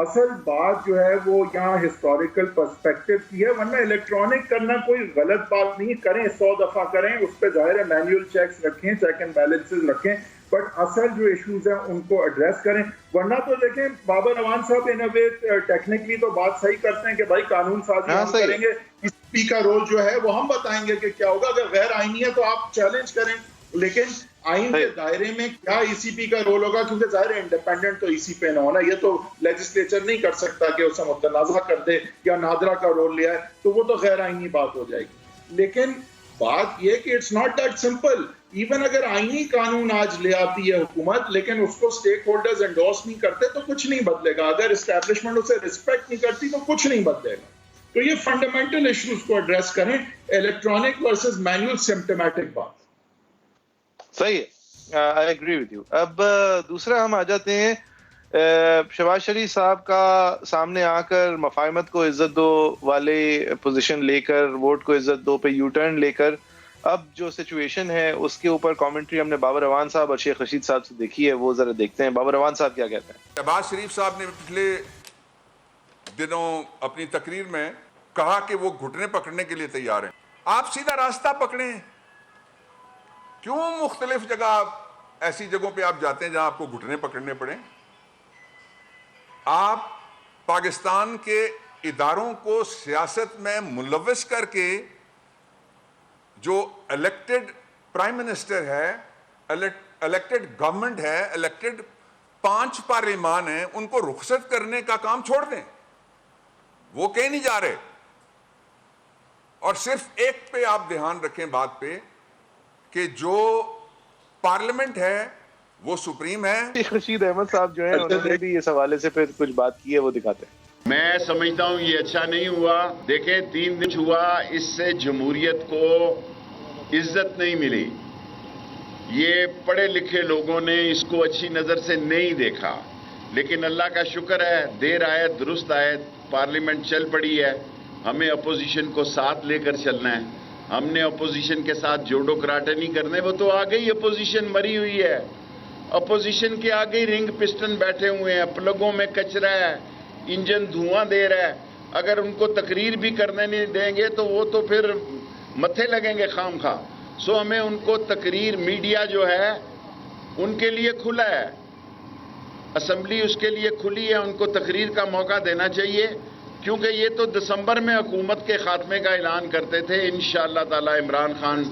اصل بات جو ہے وہ یہاں ہسٹوریکل پرسپیکٹو کی ہے، ورنہ الیکٹرانک کرنا کوئی غلط بات نہیں، کریں 100 دفعہ کریں، اس پہ ظاہر ہے مینول چیکس رکھیں، چیک اینڈ بیلنسز رکھیں، بٹ اصل جو ایشوز ہیں ان کو ایڈریس کریں. ورنہ تو دیکھیں بابر اعوان صاحب ان اے وے ٹیکنیکلی تو بات صحیح کرتے ہیں کہ بھائی قانون سازی ہم کریں گے، ای سی پی کا رول جو ہے وہ ہم بتائیں گے کہ کیا ہوگا، اگر غیر آئینی ہے تو آپ چیلنج کریں. لیکن آئین کے دائرے میں کیا ای سی پی کا رول ہوگا، کیونکہ ظاہر انڈیپینڈنٹ تو ای سی پی نہ ہونا، یہ تو لیجسلیچر نہیں کر سکتا کہ اسے متنازع کر دے یا نادرا کا رول لیا ہے، تو وہ تو غیر آئینی بات ہو جائے گی. لیکن بات یہ کہ it's not that simple. Even اگر آئینی قانون آج لے آتی ہے حکومت لیکن اس کو اسٹیک ہولڈرز انڈورس نہیں کرتے تو کچھ نہیں بدلے گا. اگر اسٹیبلشمنٹ اسے رسپیکٹ نہیں کرتی تو کچھ نہیں بدلے گا. تو یہ فنڈامنٹل ایشوز کو ایڈریس کریں. الیکٹرانک ورسز مینول سمپٹومیٹک بات. صحیح ہے، آئی ایگری وتھ یو. اب دوسرا ہم آ جاتے ہیں شہباز شریف صاحب کا سامنے آ کر مفاہمت کو عزت دو والے پوزیشن لے کر، ووٹ کو عزت دو پہ یو ٹرن لے کر اب جو سچویشن ہے اس کے اوپر کامنٹری ہم نے بابر اعوان صاحب اور شیخ رشید صاحب سے دیکھی ہے، وہ ذرا دیکھتے ہیں. بابر اعوان صاحب کیا کہتے ہیں؟ شہباز شریف صاحب نے پچھلے دنوں اپنی تقریر میں کہا کہ وہ گھٹنے پکڑنے کے لیے تیار ہیں. آپ سیدھا راستہ پکڑیں، کیوں مختلف جگہ ایسی جگہوں پہ آپ جاتے ہیں جہاں آپ کو گھٹنے پکڑنے پڑیں؟ آپ پاکستان کے اداروں کو سیاست میں ملوث کر کے جو الیکٹڈ پرائم منسٹر ہے، الیکٹڈ گورنمنٹ ہے، الیکٹڈ 5 پارلیمان ہیں، ان کو رخصت کرنے کا کام چھوڑ دیں. وہ کہیں نہیں جا رہے. اور صرف ایک پہ آپ دھیان رکھیں بات پہ کہ جو پارلیمنٹ ہے وہ سپریم ہے. شیخ رشید احمد صاحب جو ہیں انہوں نے بھی اس حوالے سے پھر کچھ بات کی ہے، وہ دکھاتے ہیں. میں سمجھتا ہوں یہ اچھا نہیں ہوا. دیکھیں 3 دن ہوا، اس سے جمہوریت کو عزت نہیں ملی. یہ پڑھے لکھے لوگوں نے اس کو اچھی نظر سے نہیں دیکھا. لیکن اللہ کا شکر ہے، دیر آئے درست آئے، پارلیمنٹ چل پڑی ہے. ہمیں اپوزیشن کو ساتھ لے کر چلنا ہے. ہم نے اپوزیشن کے ساتھ جوڑو کراٹے نہیں کرنے. وہ تو آگے ہی اپوزیشن مری ہوئی ہے. اپوزیشن کے آگے ہی رنگ پسٹن بیٹھے ہوئے ہیں، پلگوں میں کچرا ہے، انجن دھواں دے رہا ہے. اگر ان کو تقریر بھی کرنے نہیں دیں گے تو وہ تو پھر متھے لگیں گے خام خواہ. سو ہمیں ان کو تقریر، میڈیا جو ہے ان کے لیے کھلا ہے، اسمبلی اس کے لیے کھلی ہے، ان کو تقریر کا موقع دینا چاہیے. کیونکہ یہ تو دسمبر میں حکومت کے خاتمے کا اعلان کرتے تھے. انشاءاللہ تعالی عمران خان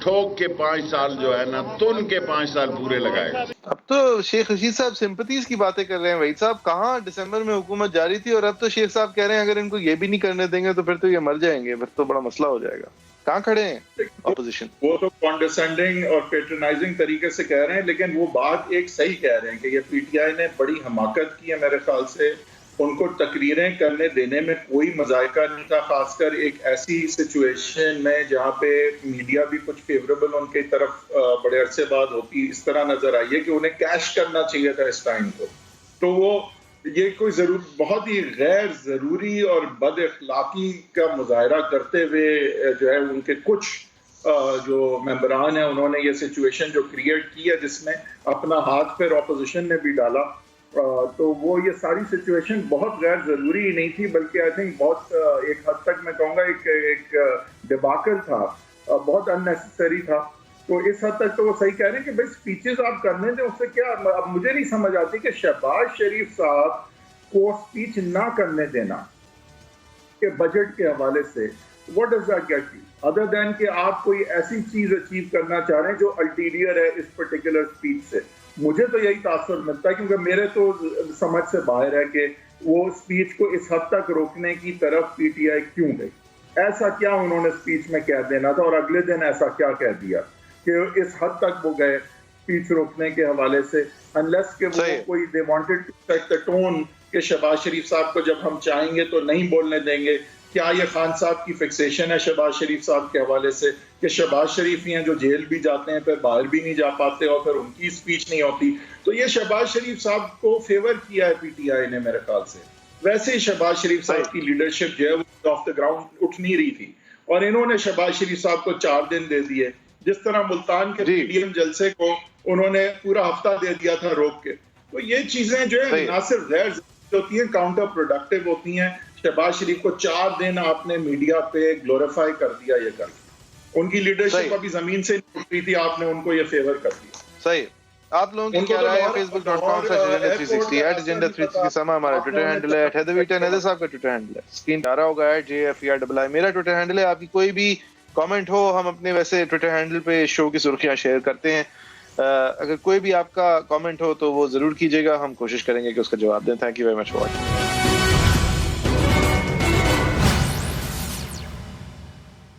ٹھوک کے 5 سال جو ہے نا تن کے 5 سال پورے لگائے گا. اب تو شیخ رشید صاحب سمپتیز کی باتیں کر رہے ہیں. وحید صاحب کہاں دسمبر میں حکومت جاری تھی اور اب تو شیخ صاحب کہہ رہے ہیں اگر ان کو یہ بھی نہیں کرنے دیں گے تو پھر تو یہ مر جائیں گے, پھر تو بڑا مسئلہ ہو جائے گا. کہاں کھڑے ہیں اپوزیشن؟ وہ تو کانڈیسینڈنگ اور پیٹرنائزنگ طریقے سے کہہ رہے ہیں, لیکن وہ بات ایک صحیح کہہ رہے ہیں کہ یہ پی ٹی آئی نے بڑی حماقت کی ہے. میرے خیال سے ان کو تقریریں کرنے دینے میں کوئی مذائقہ نہیں تھا, خاص کر ایک ایسی سچویشن میں جہاں پہ میڈیا بھی کچھ فیوریبل ان کی طرف بڑے عرصے بعد ہوتی اس طرح نظر آئی ہے کہ انہیں کیش کرنا چاہیے تھا اس ٹائم کو. تو وہ یہ کوئی بہت ہی غیر ضروری اور بد اخلاقی کا مظاہرہ کرتے ہوئے جو ہے ان کے کچھ جو ممبران ہیں انہوں نے یہ سچویشن جو کریٹ کی ہے جس میں اپنا ہاتھ پھر اپوزیشن نے بھی ڈالا, تو وہ یہ ساری سچویشن بہت غیر ضروری ہی نہیں تھی, بلکہ آئی تھنک بہت ایک حد تک میں کہوں گا ایک ڈباکل تھا, بہت اننیسیسری تھا. تو اس حد تک تو وہ صحیح کہہ رہے ہیں کہ بھائی اسپیچز آپ کرنے دیں, اس سے کیا. اب مجھے نہیں سمجھ آتی کہ شہباز شریف صاحب کو اسپیچ نہ کرنے دینا کہ بجٹ کے حوالے سے, what does that get you other than کہ آپ کوئی ایسی چیز اچیو کرنا چاہ رہے ہیں جو الٹیریئر ہے اس پرٹیکولر اسپیچ سے. مجھے تو یہی تاثر ملتا ہے, کیونکہ میرے تو سمجھ سے باہر ہے کہ وہ اسپیچ کو اس حد تک روکنے کی طرف پی ٹی آئی کیوں گئی. ایسا کیا انہوں نے اسپیچ میں کہہ دینا تھا اور اگلے دن ایسا کیا کہہ دیا کہ اس حد تک وہ گئے اسپیچ روکنے کے حوالے سے, انلیس کہ وہ کوئی they wanted to set the tone کہ شہباز شریف صاحب کو جب ہم چاہیں گے تو نہیں بولنے دیں گے. کیا یہ خان صاحب کی فکسیشن ہے شہباز شریف صاحب کے حوالے سے کہ شہباز شریف ہی ہیں جو جیل بھی جاتے ہیں پھر باہر بھی نہیں جا پاتے اور پھر ان کی اسپیچ نہیں ہوتی. تو یہ شہباز شریف صاحب کو فیور کیا ہے پی ٹی آئی نے میرے خیال سے. ویسے ہی شہباز شریف صاحب کی لیڈرشپ جو ہے وہ آف دا گراؤنڈ اٹھ نہیں رہی تھی, اور انہوں نے شہباز شریف صاحب کو 4 دن دے دیے, جس طرح ملتان کے پی ڈی ایم جلسے کو انہوں نے پورا ہفتہ دے دیا تھا روک کے. تو یہ چیزیں جو ہے نہ صرف غیر ضروری ہوتی ہیں, کاؤنٹر پروڈکٹیو ہوتی ہیں. شہباز شریف کو 4 دن آپ نے میڈیا پہ گلوریفائی کر دیا, یہ کر ان کی لیڈرشپ ابھی زمین سے نہیں اٹھ رہی تھی, آپ نے ان کو یہ فیور کر دیا. صحیح. آپ لوگوں کی کیا رائے ہے؟ facebook.com/agenda360 @agenda360 ہمارا ٹویٹر ہینڈل ہے, @heatherwheaton حیدر صاحب کا ٹویٹر ہینڈل ہے, اسکرین پہ آ رہا ہوگا @JFERII میرا ٹویٹر ہینڈل ہے. آپ کی کوئی بھی کامنٹ ہو ہم اپنے ویسے ٹویٹر ہینڈل پہ شو کی سرخیاں شیئر کرتے ہیں, اگر کوئی بھی آپ کا کامنٹ ہو تو وہ ضرور کیجیے گا, ہم کوشش کریں گے کہ اس کا جواب دیں. Thank you very much for watching.